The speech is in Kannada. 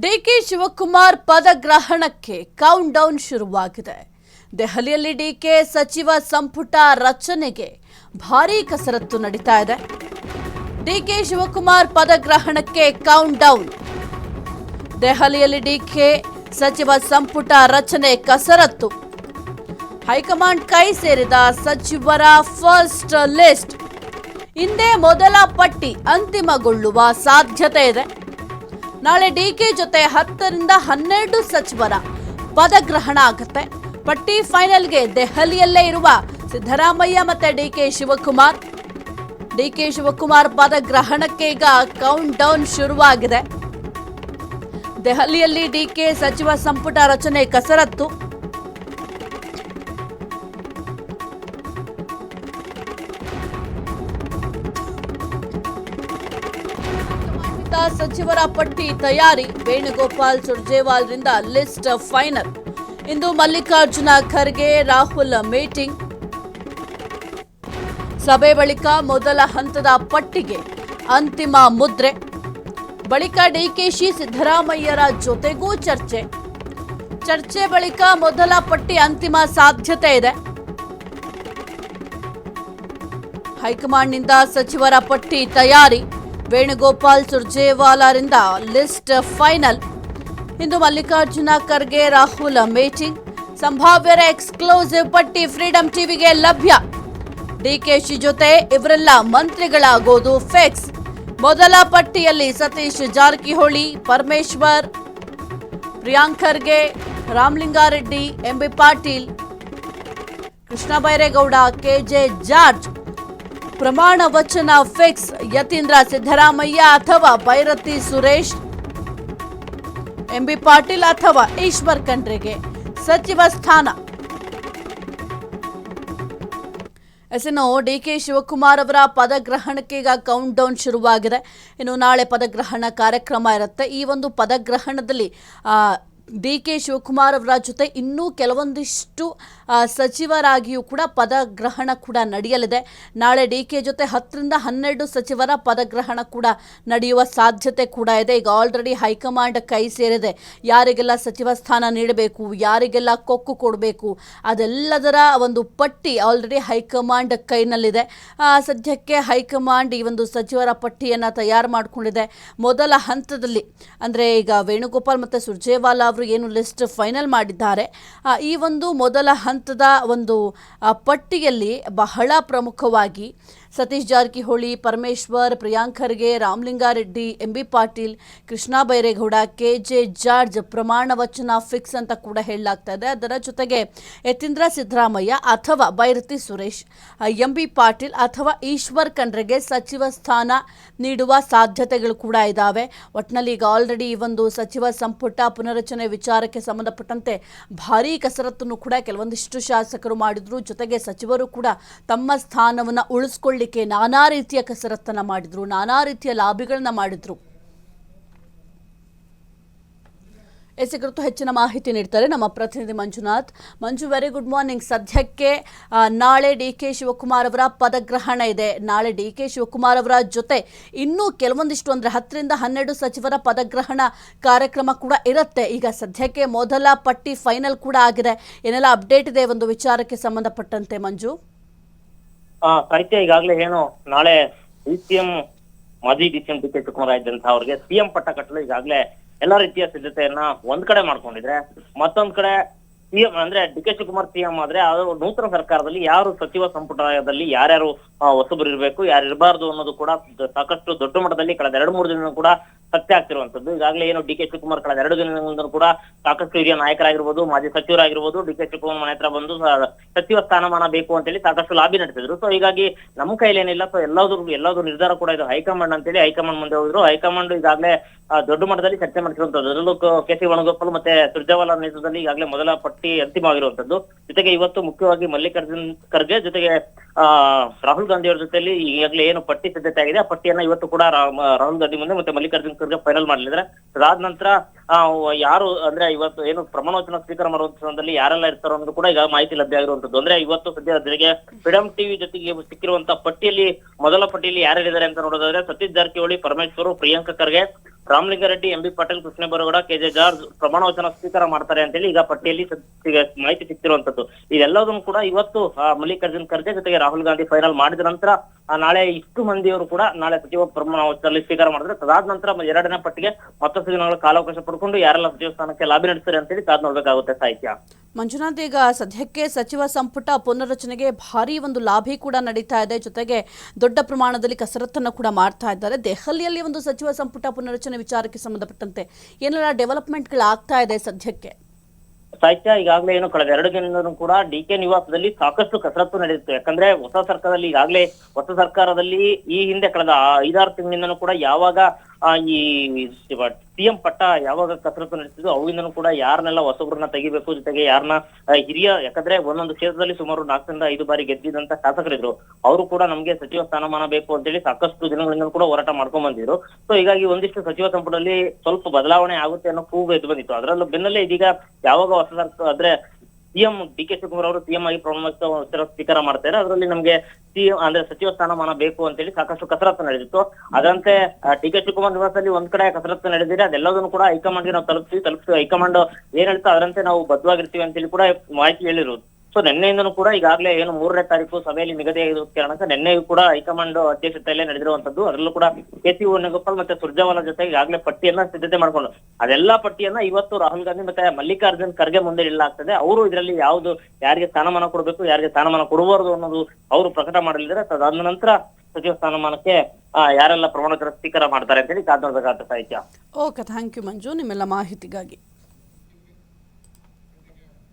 ಡಿಕೆ ಶಿವಕುಮಾರ್ ಪದಗ್ರಹಣಕ್ಕೆ ಕೌಂಟ್ ಡೌನ್ ಶುರುವಾಗಿದೆ. ದೆಹಲಿಯಲ್ಲಿ ಡಿಕೆ ಸಚಿವ ಸಂಪುಟ ರಚನೆಗೆ ಭಾರೀ ಕಸರತ್ತು ನಡೀತಾ ಇದೆ. ಡಿಕೆ ಶಿವಕುಮಾರ್ ಪದಗ್ರಹಣಕ್ಕೆ ಕೌಂಟ್ ಡೌನ್. ದೆಹಲಿಯಲ್ಲಿ ಡಿಕೆ ಸಚಿವ ಸಂಪುಟ ರಚನೆ ಕಸರತ್ತು. ಹೈಕಮಾಂಡ್ ಕೈ ಸೇರಿದ ಸಚಿವರ ಫಸ್ಟ್ ಲಿಸ್ಟ್ ಇಂದೇ ಮೊದಲ ಪಟ್ಟಿ ಅಂತಿಮಗೊಳ್ಳುವ ಸಾಧ್ಯತೆ ಇದೆ. ನಾಳೆ ಡಿಕೆ ಜೊತೆ 10 ರಿಂದ 12 ಸಚಿವರ ಪದಗ್ರಹಣ ಆಗುತ್ತೆ. ಪಟ್ಟಿ ಫೈನಲ್ಗೆ ದೆಹಲಿಯಲ್ಲೇ ಇರುವ ಸಿದ್ದರಾಮಯ್ಯ ಮತ್ತೆ ಡಿಕೆ ಶಿವಕುಮಾರ್ ಪದಗ್ರಹಣಕ್ಕೆ ಈಗ ಕೌಂಟ್ ಡೌನ್ ಶುರುವಾಗಿದೆ. ದೆಹಲಿಯಲ್ಲಿ ಡಿಕೆ ಸಚಿವ ಸಂಪುಟ ರಚನೆ ಕಸರತ್ತು. ಸಚಿವರ ಪಟ್ಟಿ ತಯಾರಿ. ವೇಣುಗೋಪಾಲ್ ಸುರ್ಜೇವಾಲ್ರಿಂದ ಲಿಸ್ಟ್ ಫೈನಲ್. ಇಂದು ಮಲ್ಲಿಕಾರ್ಜುನ ಖರ್ಗೆ ರಾಹುಲ್ ಮೀಟಿಂಗ್. ಸಭೆ ಬಳಿಕ ಮೊದಲ ಹಂತದ ಪಟ್ಟಿಗೆ ಅಂತಿಮ ಮುದ್ರೆ. ಬಳಿಕ ಡಿಕೆಶಿ ಸಿದ್ದರಾಮಯ್ಯರ ಜೊತೆಗೂ ಚರ್ಚೆ ಬಳಿಕ ಮೊದಲ ಪಟ್ಟಿ ಅಂತಿಮ ಸಾಧ್ಯತೆ ಇದೆ. ಹೈಕಮಾಂಡ್ನಿಂದ ಸಚಿವರ ಪಟ್ಟಿ ತಯಾರಿ. ವೇಣುಗೋಪಾಲ್ ಸುರ್ಜೇವಾಲಾರಿಂದ ಲಿಸ್ಟ್ ಫೈನಲ್. ಇಂದು ಮಲ್ಲಿಕಾರ್ಜುನ ಖರ್ಗೆ ರಾಹುಲ್ ಮೀಟಿಂಗ್. ಸಂಭಾವ್ಯರ ಎಕ್ಸ್ಕ್ಲೂಸಿವ್ ಪಟ್ಟಿ ಫ್ರೀಡಂ ಟಿವಿಗೆ ಲಭ್ಯ. ಡಿಕೆಶಿ ಜೊತೆ ಇವರೆಲ್ಲ ಮಂತ್ರಿಗಳಾಗೋದು ಫಿಕ್ಸ್. ಮೊದಲ ಪಟ್ಟಿಯಲ್ಲಿ ಸತೀಶ್ ಜಾರಕಿಹೊಳಿ, ಪರಮೇಶ್ವರ್, ಪ್ರಿಯಾಂಕ್ ಖರ್ಗೆ, ರಾಮಲಿಂಗಾರೆಡ್ಡಿ, ಎಂಬಿ ಪಾಟೀಲ್, ಕೃಷ್ಣ ಬೈರೇಗೌಡ, ಕೆಜೆ ಜಾರ್ಜ್. ಪ್ರಮಾಣ ವಚನ ಫಿಕ್ಸ್. ಯತೀಂದ್ರ ಸಿದ್ದರಾಮಯ್ಯ ಅಥವಾ ಭೈರತಿ ಸುರೇಶ್, ಎಂಬಿ ಪಾಟೀಲ್ ಅಥವಾ ಈಶ್ವರ್ ಖಂಡ್ರೆಗೆ ಸಚಿವ ಸ್ಥಾನ. ಇನ್ನು ಡಿಕೆ ಶಿವಕುಮಾರ್ ಅವರ ಪದಗ್ರಹಣಕ್ಕೆ ಈಗ ಕೌಂಟ್ ಡೌನ್ ಶುರುವಾಗಿದೆ. ಇನ್ನು ನಾಳೆ ಪದಗ್ರಹಣ ಕಾರ್ಯಕ್ರಮ ಇರುತ್ತೆ. ಈ ಒಂದು ಪದಗ್ರಹಣದಲ್ಲಿ ಡಿಕೆ ಶಿವಕುಮಾರ್ ಅವರ ಜೊತೆ ಇನ್ನೂ ಕೆಲವೊಂದಿಷ್ಟು ಸಚಿವರಾಗಿಯೂ ಕೂಡ ಪದಗ್ರಹಣ ಕೂಡ ನಡೆಯಲಿದೆ. ನಾಳೆ ಡಿಕೆ ಜೊತೆ 10 ರಿಂದ 12 ಸಚಿವರ ಪದಗ್ರಹಣ ಕೂಡ ನಡೆಯುವ ಸಾಧ್ಯತೆ ಕೂಡ ಇದೆ. ಈಗ ಆಲ್ರೆಡಿ ಹೈಕಮಾಂಡ್ ಕೈ ಸೇರಿದೆ. ಯಾರಿಗೆಲ್ಲ ಸಚಿವ ಸ್ಥಾನ ನೀಡಬೇಕು, ಯಾರಿಗೆಲ್ಲ ಕೊಕ್ಕು ಕೊಡಬೇಕು, ಅದೆಲ್ಲದರ ಒಂದು ಪಟ್ಟಿ ಆಲ್ರೆಡಿ ಹೈಕಮಾಂಡ್ ಕೈನಲ್ಲಿದೆ. ಸದ್ಯಕ್ಕೆ ಹೈಕಮಾಂಡ್ ಈ ಒಂದು ಸಚಿವರ ಪಟ್ಟಿಯನ್ನು ತಯಾರು ಮಾಡಿಕೊಂಡಿದೆ. ಮೊದಲ ಹಂತದಲ್ಲಿ ಅಂದರೆ ಈಗ ವೇಣುಗೋಪಾಲ್ ಮತ್ತು ಸುರ್ಜೇವಾಲಾ ಅವರು ಏನು ಲಿಸ್ಟ್ ಫೈನಲ್ ಮಾಡಿದ್ದಾರೆ, ಈ ಒಂದು ಮೊದಲ ಹಂತದ ಒಂದು ಪಟ್ಟಿಯಲ್ಲಿ ಬಹಳ ಪ್ರಮುಖವಾಗಿ ಸತೀಶ್ ಜಾರಕಿಹೊಳಿ, ಪರಮೇಶ್ವರ್, ಪ್ರಿಯಾಂಕ್ ಖರ್ಗೆ, ರಾಮಲಿಂಗಾರೆಡ್ಡಿ, ಎಂಬಿ ಪಾಟೀಲ್, ಕೃಷ್ಣ ಬೈರೇಗೌಡ, ಕೆಜೆ ಜಾರ್ಜ್ ಪ್ರಮಾಣ ವಚನ ಫಿಕ್ಸ್ ಅಂತ ಕೂಡ ಹೇಳಲಾಗ್ತಾ ಇದೆ. ಅದರ ಜೊತೆಗೆ ಯತೀಂದ್ರ ಸಿದ್ದರಾಮಯ್ಯ ಅಥವಾ ಭೈರತಿ ಸುರೇಶ್, ಎಂಬಿ ಪಾಟೀಲ್ ಅಥವಾ ಈಶ್ವರ್ ಖಂಡ್ರೆಗೆ ಸಚಿವ ಸ್ಥಾನ ನೀಡುವ ಸಾಧ್ಯತೆಗಳು ಕೂಡ ಇದ್ದಾವೆ. ಒಟ್ಟಿನಲ್ಲಿ ಈಗ ಆಲ್ರೆಡಿ ಈ ಒಂದು ಸಚಿವ ಸಂಪುಟ ಪುನರಚನೆ ವಿಚಾರಕ್ಕೆ ಸಂಬಂಧಪಟ್ಟಂತೆ ಭಾರೀ ಕಸರತ್ತನ್ನು ಕೂಡ ಕೆಲವೊಂದಿಷ್ಟು ಶಾಸಕರು ಮಾಡಿದ್ರು. ಜೊತೆಗೆ ಸಚಿವರು ಕೂಡ ತಮ್ಮ ಸ್ಥಾನವನ್ನು ಉಳಿಸ್ಕೊಳ್ಳಿ ನಾನಾ ರೀತಿಯ ಕಸರತ್ತನ್ನ ಮಾಡಿದ್ರು, ನಾನಾ ರೀತಿಯ ಲಾಬಿಗಳನ್ನ ಮಾಡಿದ್ರು. ಈ ಕುರಿತು ಹೆಚ್ಚಿನ ಮಾಹಿತಿ ನೀಡ್ತಾರೆ ನಮ್ಮ ಪ್ರತಿನಿಧಿ ಮಂಜುನಾಥ್. Very good morning. ಸದ್ಯಕ್ಕೆ ನಾಳೆ ಡಿಕೆ ಶಿವಕುಮಾರ್ ಅವರ ಪದಗ್ರಹಣ ಇದೆ. ನಾಳೆ ಡಿಕೆ ಶಿವಕುಮಾರ್ ಅವರ ಜೊತೆ ಇನ್ನೂ ಕೆಲವೊಂದಿಷ್ಟು ಅಂದರೆ 10 ರಿಂದ 12 ಸಚಿವರ ಪದಗ್ರಹಣ ಕಾರ್ಯಕ್ರಮ ಕೂಡ ಇರುತ್ತೆ. ಈಗ ಸದ್ಯಕ್ಕೆ ಮೊದಲ ಪಟ್ಟಿ ಫೈನಲ್ ಕೂಡ ಆಗಿದೆ. ಏನೆಲ್ಲ ಅಪ್ಡೇಟ್ ಇದೆ ಒಂದು ವಿಚಾರಕ್ಕೆ ಸಂಬಂಧಪಟ್ಟಂತೆ ಮಂಜು? ಸಾಹಿತ್ಯ ಈಗಾಗಲೇ ಏನು ನಾಳೆ ಮಾಜಿ ಡಿಸಿಎಂ ಡಿಕೆ ಶಿವಕುಮಾರ್ ಇದ್ದಂತಹ ಅವ್ರಿಗೆ ಸಿಎಂ ಪಟ್ಟ ಕಟ್ಟಲು ಈಗಾಗಲೇ ಎಲ್ಲಾ ರೀತಿಯ ಸಿದ್ಧತೆಯನ್ನ ಒಂದ್ ಕಡೆ ಮಾಡ್ಕೊಂಡಿದ್ರೆ, ಮತ್ತೊಂದ್ ಕಡೆ ಸಿಎಂ ಅಂದ್ರೆ ಡಿಕೆ ಶಿವಕುಮಾರ್ ಸಿಎಂ ಆದ್ರೆ ಅದು ನೂತನ ಸರ್ಕಾರದಲ್ಲಿ ಯಾರು ಸಚಿವ ಸಂಪುಟದಲ್ಲಿ ಯಾರ್ಯಾರು ಹೊಸಬರು ಇರಬೇಕು, ಯಾರು ಇರಬಾರ್ದು ಅನ್ನೋದು ಕೂಡ ಸಾಕಷ್ಟು ದೊಡ್ಡ ಮಟ್ಟದಲ್ಲಿ ಕಳೆದ 2-3 ದಿನ ಕೂಡ ಸತ್ಯ ಆಗ್ತಿರುವಂತದ್ದು. ಈಗಾಗಲೇ ಏನು ಡಿಕೆ ಶಿವಕುಮಾರ್ ಕಳೆದ 2 ದಿನಗಳಿಂದ ಕೂಡ ಸಾಕಷ್ಟು ಹಿರಿಯ ನಾಯಕರಾಗಿರ್ಬೋದು, ಮಾಜಿ ಸಚಿವರಾಗಿರ್ಬೋದು ಡಿಕೆ ಶಿವಕುಮಾರ್ ಮನೆ ಹತ್ರ ಬಂದು ಸಚಿವ ಸ್ಥಾನಮಾನ ಬೇಕು ಅಂತೇಳಿ ಸಾಕಷ್ಟು ಲಾಬಿ ನಡೆಸಿದ್ರು. ಸೊ ಹೀಗಾಗಿ ನಮ್ಮ ಕೈಲಿ ಏನಿಲ್ಲ, ಸೊ ಎಲ್ಲಾದ್ರು ನಿರ್ಧಾರ ಕೂಡ ಇದು ಹೈಕಮಾಂಡ್ ಅಂತೇಳಿ ಹೈಕಮಾಂಡ್ ಮುಂದೆ ಹೋದ್ರು. ಹೈಕಮಾಂಡ್ ಈಗಾಗಲೇ ದೊಡ್ಡ ಮಟ್ಟದಲ್ಲಿ ಚರ್ಚೆ ಮಾಡಿರುವಂತದ್ದು. ಅದರಲ್ಲೂ ಕೆ.ಸಿ. ವೇಣುಗೋಪಾಲ್ ಮತ್ತೆ ಸುರ್ಜೇವಾಲಾ ನೇತೃತ್ವದಲ್ಲಿ ಈಗಾಗಲೇ ಮೊದಲ ಪಟ್ಟಿ ಅಂತಿಮವಾಗಿರುವಂತದ್ದು. ಜೊತೆಗೆ ಇವತ್ತು ಮುಖ್ಯವಾಗಿ ಮಲ್ಲಿಕಾರ್ಜುನ್ ಖರ್ಗೆ ಜೊತೆಗೆ ರಾಹುಲ್ ಗಾಂಧಿ ಅವರ ಜೊತೆಯಲ್ಲಿ ಈಗಾಗಲೇ ಏನು ಪಟ್ಟಿ ಸಿದ್ಧತೆ ಆಗಿದೆ, ಆ ಪಟ್ಟಿಯನ್ನ ಇವತ್ತು ಕೂಡ ರಾಹುಲ್ ಗಾಂಧಿ ಮುಂದೆ ಮತ್ತೆ ಮಲ್ಲಿಕಾರ್ಜುನ್ ಖರ್ಗೆ ಫೈನಲ್ ಮಾಡಲಿದ್ದಾರೆ. ಅದಾದ ನಂತರ ಯಾರು ಅಂದ್ರೆ ಇವತ್ತು ಏನು ಪ್ರಮಾಣ ವಚನ ಸ್ವೀಕಾರ ಮಾಡುವ ಸಂದರ್ಭದಲ್ಲಿ ಯಾರೆಲ್ಲ ಇರ್ತಾರೋ ಅನ್ನೋದು ಕೂಡ ಈಗ ಮಾಹಿತಿ ಲಭ್ಯ ಆಗಿರುವಂತದ್ದು. ಅಂದ್ರೆ ಇವತ್ತು ಸದ್ಯ ಬೆಳಗ್ಗೆ ಫ್ರೀಡಂ ಟಿವಿ ಜೊತೆಗೆ ಸಿಕ್ಕಿರುವಂತಹ ಪಟ್ಟಿಯಲ್ಲಿ ಮೊದಲ ಪಟ್ಟಿಯಲ್ಲಿ ಯಾರ್ಯಾರಿದ್ದಾರೆ ಅಂತ ನೋಡೋದಾದ್ರೆ Satish Jarkiholi, Parameshwar, Priyank Kharge, Ramalinga Reddy, M B Patil, Krishna Byregowda, KJ. George ಪ್ರಮಾಣ ವಚನ ಸ್ವೀಕಾರ ಮಾಡ್ತಾರೆ ಅಂತೇಳಿ ಈಗ ಪಟ್ಟಿಯಲ್ಲಿ ಮಾಹಿತಿ ಸಿಕ್ತಿರುವಂತದ್ದು. ಇದೆಲ್ಲದನ್ನು ಕೂಡ ಇವತ್ತು ಮಲ್ಲಿಕಾರ್ಜುನ್ ಖರ್ಗೆ ಜೊತೆಗೆ ರಾಹುಲ್ ಗಾಂಧಿ ಫೈನಲ್ ಮಾಡಿದ ನಂತರ ನಾಳೆ ಇಷ್ಟು ಮಂದಿಯವರು ಕೂಡ ನಾಳೆ ಸಚಿವ ಪ್ರಮಾಣ ವಚನದಲ್ಲಿ ಸ್ವೀಕಾರ ಮಾಡಿದ್ರೆ ತದಾದ ನಂತರ ಎರಡನೇ ಪಟ್ಟಿಗೆ ಮತ್ತಷ್ಟು ದಿನಗಳ ಕಾಲಾವಕಾಶ ಪಡ್ಕೊಂಡು ಯಾರೆಲ್ಲ ಸಚಿವ ಸ್ಥಾನಕ್ಕೆ ಲಾಬಿ ನಡೆಸ್ತಾರೆ ಅಂತೇಳಿ ಕಾದ್ ನೋಡ್ಬೇಕಾಗುತ್ತೆ ಸಾಹಿತ್ಯ. ಮಂಜುನಾಥ್, ಈಗ ಸದ್ಯಕ್ಕೆ ಸಚಿವ ಸಂಪುಟ ಪುನರ್ರಚನೆಗೆ ಭಾರಿ ಒಂದು ಲಾಭಿ ಕೂಡ ನಡೀತಾ ಇದೆ, ಜೊತೆಗೆ ದೊಡ್ಡ ಪ್ರಮಾಣದಲ್ಲಿ ಕಸರತ್ತನ್ನು ಕೂಡ ಮಾಡ್ತಾ ಇದ್ದಾರೆ. ದೆಹಲಿಯಲ್ಲಿ ಒಂದು ಸಚಿವ ಸಂಪುಟ ಪುನರ್ರಚನೆ ವಿಚಾರಕ್ಕೆ ಸಂಬಂಧಪಟ್ಟಂತೆ ಏನೆಲ್ಲ ಡೆವಲಪ್ಮೆಂಟ್ಗಳಾಗ್ತಾ ಇದೆ ಸದ್ಯಕ್ಕೆ? ಸಾಹಿತ್ಯ ಈಗಾಗಲೇ ಏನು ಕಳೆದ 2 ದಿನದಿಂದಲೂ ಕೂಡ ಡಿ.ಕೆ. ನಿವಾಸದಲ್ಲಿ ಸಾಕಷ್ಟು ಕಸರತ್ತು ನಡೆದಿತ್ತು. ಯಾಕಂದ್ರೆ ಹೊಸ ಸರ್ಕಾರದಲ್ಲಿ ಈ ಹಿಂದೆ ಕಳೆದ 5-6 ತಿಂಗಳಿಂದನೂ ಕೂಡ ಯಾವಾಗ ಈ ಸಿಎಂ ಪಟ್ಟ ಯಾವಾಗ ಕಸರತ್ತು ನಡೆಸಿದ್ರು ಅವಾಗಿಂದನೂ ಕೂಡ ಯಾರನ್ನೆಲ್ಲ ಹೊಸಬ್ರನ್ನ ತೆಗಿಬೇಕು, ಜೊತೆಗೆ ಯಾರನ್ನ ಹಿರಿಯ, ಯಾಕಂದ್ರೆ ಒಂದೊಂದು ಕ್ಷೇತ್ರದಲ್ಲಿ ಸುಮಾರು 4-5 ಬಾರಿ ಗೆದ್ದಿದಂತ ಶಾಸಕರಿದ್ರು, ಅವರು ಕೂಡ ನಮ್ಗೆ ಸಚಿವ ಸ್ಥಾನಮಾನ ಬೇಕು ಅಂತೇಳಿ ಸಾಕಷ್ಟು ದಿನಗಳಿಂದ ಕೂಡ ಹೋರಾಟ ಮಾಡ್ಕೊಂಡ್ ಬಂದಿದ್ರು. ಸೊ ಹೀಗಾಗಿ ಒಂದಿಷ್ಟು ಸಚಿವ ಸಂಪುಟದಲ್ಲಿ ಸ್ವಲ್ಪ ಬದಲಾವಣೆ ಆಗುತ್ತೆ ಅನ್ನೋ ಕೂಗು ಎದ್ದು ಬಂದಿತ್ತು. ಅದರಲ್ಲೂ ಬೆನ್ನಲ್ಲೇ ಇದೀಗ ಯಾವಾಗ ಹೊಸ ಸರ್ಕಾರ ಆದ್ರೆ ಸಿಎಂ ಡಿ.ಕೆ. ಶಿವಕುಮಾರ್ ಅವರು ಸಿಎಂ ಆಗಿ ಪ್ರಮಾಣ ವಚನ ಸ್ವೀಕಾರ ಮಾಡ್ತಾರೆ, ಅದರಲ್ಲಿ ನಮ್ಗೆ ಸಿಎಂ ಅಂದ್ರೆ ಸಚಿವ ಸ್ಥಾನಮಾನ ಬೇಕು ಅಂತೇಳಿ ಸಾಕಷ್ಟು ಕಸರತ್ತು ನಡೆದಿತ್ತು. ಅದಂತೆ ಡಿ.ಕೆ. ಶಿವಕುಮಾರ್ ನಿವಾಸದಲ್ಲಿ ಒಂದ್ ಕಡೆ ಕಸರತ್ತು ನಡೆದಿದೆ, ಅದೆಲ್ಲದನ್ನು ಕೂಡ ಹೈಕಮಾಂಡ್ಗೆ ನಾವು ತಲುಪಿಸಿ ಹೈಕಮಾಂಡ್ ಏನ್ ಹೇಳ್ತಾ ಅದರಂತೆ ನಾವು ಬದ್ಧವಾಗಿರ್ತೀವಿ ಅಂತೇಳಿ ಕೂಡ ಮಾಹಿತಿ ಹೇಳಿರೋದು. ಸೊ ನಿನ್ನೆಯಿಂದನೂ ಕೂಡ ಈಗಾಗಲೇ ಏನು 3ನೇ ತಾರೀಕು ಸಭೆಯಲ್ಲಿ ನಿಗದಿಯಾಗಿರೋ ಕಾರಣಕ್ಕೆ ನಿನ್ನೆಯೂ ಕೂಡ ಹೈಕಮಾಂಡ್ ಅಧ್ಯಕ್ಷತೆಯಲ್ಲೇ ನಡೆದಿರುವಂತದ್ದು. ಅದರಲ್ಲೂ ಕೂಡ ಕೆ.ಸಿ. ವೇಣುಗೋಪಾಲ್ ಮತ್ತೆ ಸುರ್ಜೇವಾಲಾ ಜೊತೆಗೆ ಈಗಾಗಲೇ ಪಟ್ಟಿಯನ್ನ ಸಿದ್ಧತೆ ಮಾಡ್ಕೊಂಡು ಅದೆಲ್ಲಾ ಪಟ್ಟಿಯನ್ನ ಇವತ್ತು ರಾಹುಲ್ ಗಾಂಧಿ ಮತ್ತೆ ಮಲ್ಲಿಕಾರ್ಜುನ್ ಖರ್ಗೆ ಮುಂದೆ ಇಡಲಾಗ್ತದೆ. ಅವರು ಇದರಲ್ಲಿ ಯಾವ್ದು ಯಾರಿಗೆ ಸ್ಥಾನಮಾನ ಕೊಡಬೇಕು, ಯಾರಿಗೆ ಸ್ಥಾನಮಾನ ಕೊಡಬಾರದು ಅನ್ನೋದು ಅವರು ಪ್ರಕಟ ಮಾಡಲಿದ್ದಾರೆ. ಅದಾದ ನಂತರ ಸಚಿವ ಸ್ಥಾನಮಾನಕ್ಕೆ ಯಾರೆಲ್ಲ ಪ್ರಮಾಣ ವಚನ ಸ್ವೀಕಾರ ಮಾಡ್ತಾರೆ ಅಂತೇಳಿ ಕಾದ್ ನೋಡ್ಬೇಕಾಗುತ್ತೆ ಸಾಹಿತ್ಯ. ಓಕೆ, ಥ್ಯಾಂಕ್ ಯು ಮಂಜು ನಿಮ್ಮೆಲ್ಲ ಮಾಹಿತಿಗಾಗಿ.